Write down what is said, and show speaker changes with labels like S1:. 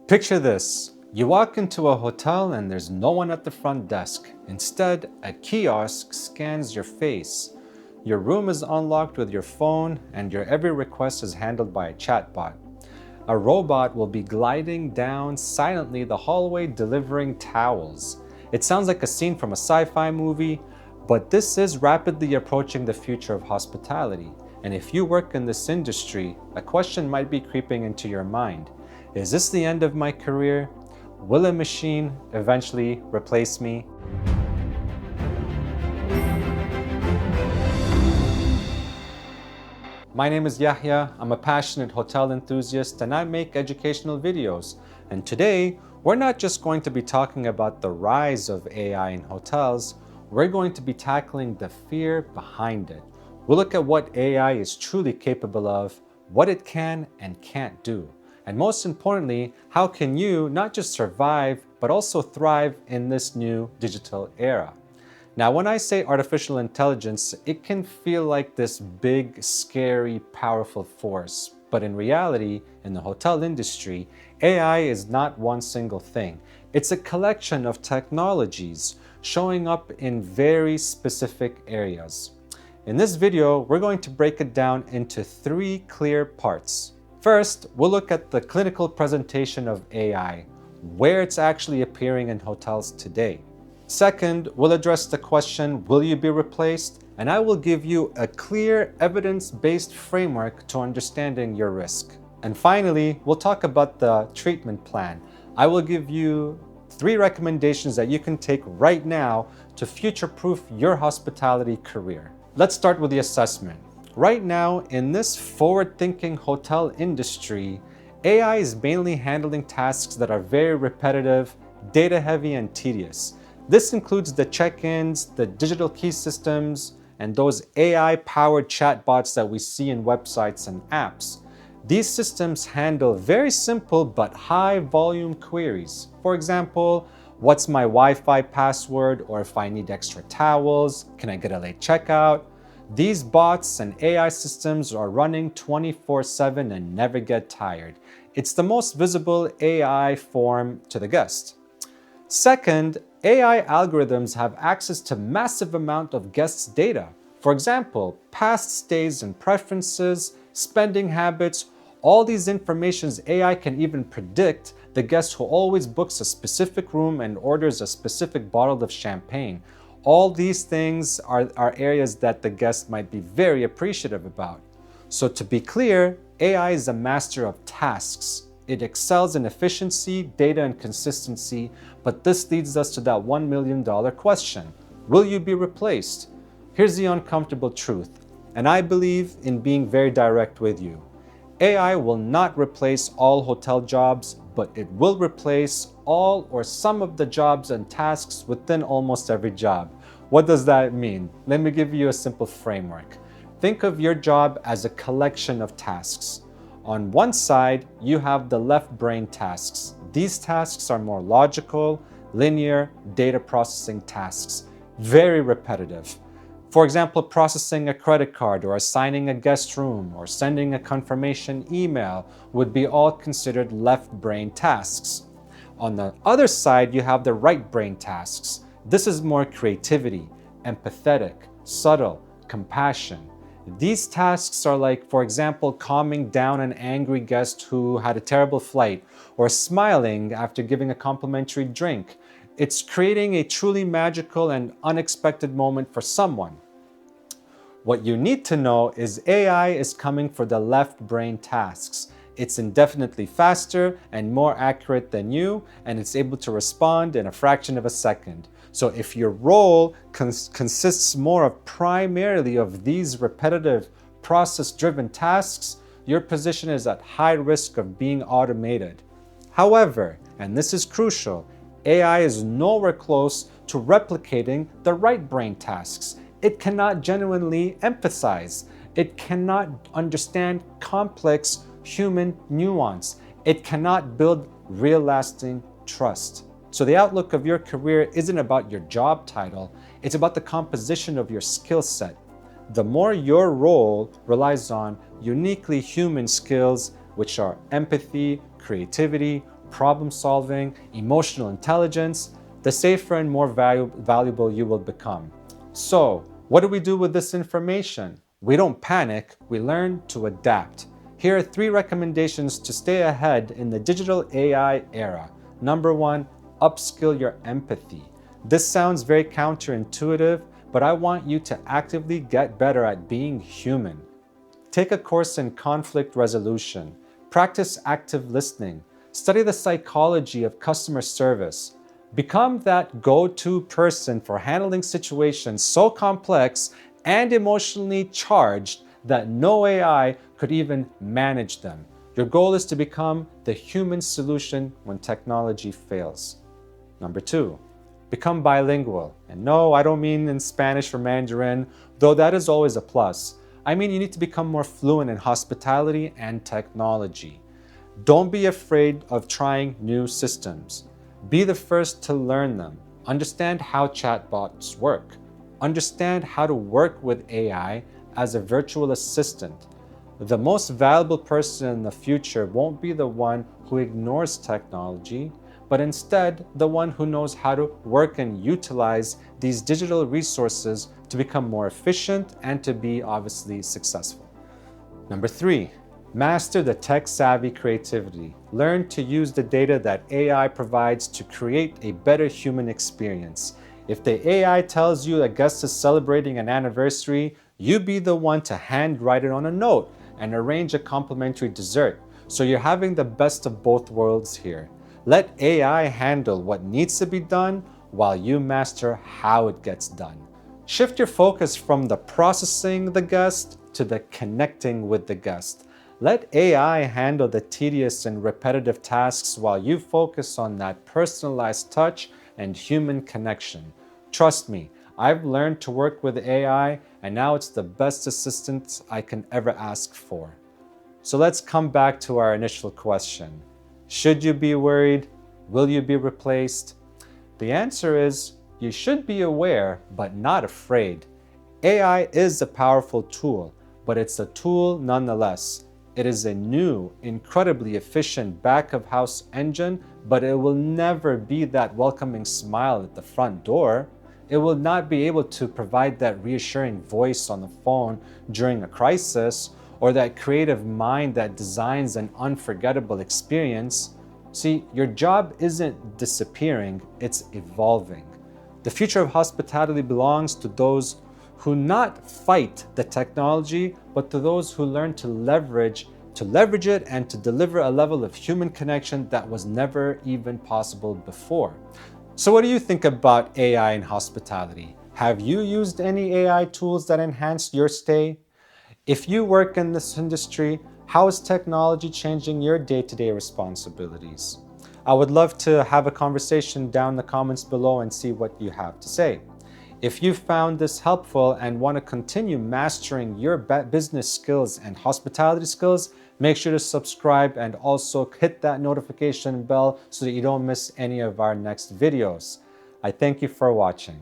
S1: Picture this. You walk into a hotel and there's no one at the front desk. Instead, a kiosk scans your face. Your room is unlocked with your phone and your every request is handled by a chatbot. A robot will be gliding down silently the hallway delivering towels. It sounds like a scene from a sci-fi movie, but this is rapidly approaching the future of hospitality. And if you work in this industry, a question might be creeping into your mind. Is this the end of my career? Will a machine eventually replace me? My name is Yahya. I'm a passionate hotel enthusiast and I make educational videos. And today, we're not just going to be talking about the rise of AI in hotels, we're going to be tackling the fear behind it. We'll look at what AI is truly capable of, what it can and can't do. And most importantly, how can you not just survive, but also thrive in this new digital era? Now, when I say artificial intelligence, it can feel like this big, scary, powerful force. But in reality, in the hotel industry, AI is not one single thing. It's a collection of technologies showing up in very specific areas. In this video, we're going to break it down into 3 clear parts. First, we'll look at the clinical presentation of AI, where it's actually appearing in hotels today. Second, we'll address the question, will you be replaced? And I will give you a clear, evidence-based framework to understanding your risk. And finally, we'll talk about the treatment plan. I will give you 3 recommendations that you can take right now to future-proof your hospitality career. Let's start with the assessment. Right now, in this forward-thinking hotel industry, AI is mainly handling tasks that are very repetitive, data-heavy, and tedious. This includes the check-ins, the digital key systems, and those AI-powered chatbots that we see in websites and apps. These systems handle very simple but high-volume queries. For example, what's my Wi-Fi password, or if I need extra towels, can I get a late checkout? These bots and AI systems are running 24/7 and never get tired. It's the most visible AI form to the guest. Second, AI algorithms have access to massive amount of guests' data. For example, past stays and preferences, spending habits, all these informations AI can even predict the guest who always books a specific room and orders a specific bottle of champagne. All these things are areas that the guest might be very appreciative about. So to be clear, AI is a master of tasks. It excels in efficiency, data, and consistency, but this leads us to that $1 million question. Will you be replaced? Here's the uncomfortable truth, and I believe in being very direct with you. AI will not replace all hotel jobs, but it will replace all or some of the jobs and tasks within almost every job. What does that mean? Let me give you a simple framework. Think of your job as a collection of tasks. On one side, you have the left brain tasks. These tasks are more logical, linear, data processing tasks, very repetitive. For example, processing a credit card or assigning a guest room or sending a confirmation email would be all considered left brain tasks. On the other side, you have the right brain tasks. This is more creativity, empathetic, subtle, compassion. These tasks are like, for example, calming down an angry guest who had a terrible flight, or smiling after giving a complimentary drink. It's creating a truly magical and unexpected moment for someone. What you need to know is AI is coming for the left brain tasks. It's indefinitely faster and more accurate than you, and it's able to respond in a fraction of a second. So if your role consists more of primarily of these repetitive, process-driven tasks, your position is at high risk of being automated. However, and this is crucial, AI is nowhere close to replicating the right brain tasks. It cannot genuinely empathize. It cannot understand complex human nuance. It cannot build real lasting trust. So the outlook of your career isn't about your job title, it's about the composition of your skill set. The more your role relies on uniquely human skills, which are empathy, creativity, problem solving, emotional intelligence, the safer and more valuable you will become. So, what do we do with this information? We don't panic, we learn to adapt. Here are 3 recommendations to stay ahead in the digital AI era. Number 1, upskill your empathy. This sounds very counterintuitive, but I want you to actively get better at being human. Take a course in conflict resolution. Practice active listening. Study the psychology of customer service. Become that go-to person for handling situations so complex and emotionally charged that no AI could even manage them. Your goal is to become the human solution when technology fails. Number 2, become bilingual. And no, I don't mean in Spanish or Mandarin, though that is always a plus. I mean you need to become more fluent in hospitality and technology. Don't be afraid of trying new systems. Be the first to learn them. Understand how chatbots work. Understand how to work with AI as a virtual assistant. The most valuable person in the future won't be the one who ignores technology, but instead the one who knows how to work and utilize these digital resources to become more efficient and to be obviously successful. Number 3, master the tech-savvy creativity. Learn to use the data that AI provides to create a better human experience. If the AI tells you a guest is celebrating an anniversary, you be the one to handwrite it on a note and arrange a complimentary dessert. So you're having the best of both worlds here. Let AI handle what needs to be done while you master how it gets done. Shift your focus from the processing the guest to the connecting with the guest. Let AI handle the tedious and repetitive tasks while you focus on that personalized touch and human connection. Trust me, I've learned to work with AI and now it's the best assistant I can ever ask for. So let's come back to our initial question. Should you be worried? Will you be replaced? The answer is you should be aware but not afraid. AI is a powerful tool, but it's a tool nonetheless. It is a new, incredibly efficient back-of-house engine, but it will never be that welcoming smile at the front door. It will not be able to provide that reassuring voice on the phone during a crisis, or that creative mind that designs an unforgettable experience. See, your job isn't disappearing, it's evolving. The future of hospitality belongs to those who not fight the technology, but to those who learn to leverage it and to deliver a level of human connection that was never even possible before. So what do you think about AI in hospitality? Have you used any AI tools that enhanced your stay? If you work in this industry, how is technology changing your day-to-day responsibilities? I would love to have a conversation down in the comments below and see what you have to say. If you found this helpful and want to continue mastering your business skills and hospitality skills, make sure to subscribe and also hit that notification bell so that you don't miss any of our next videos. I thank you for watching.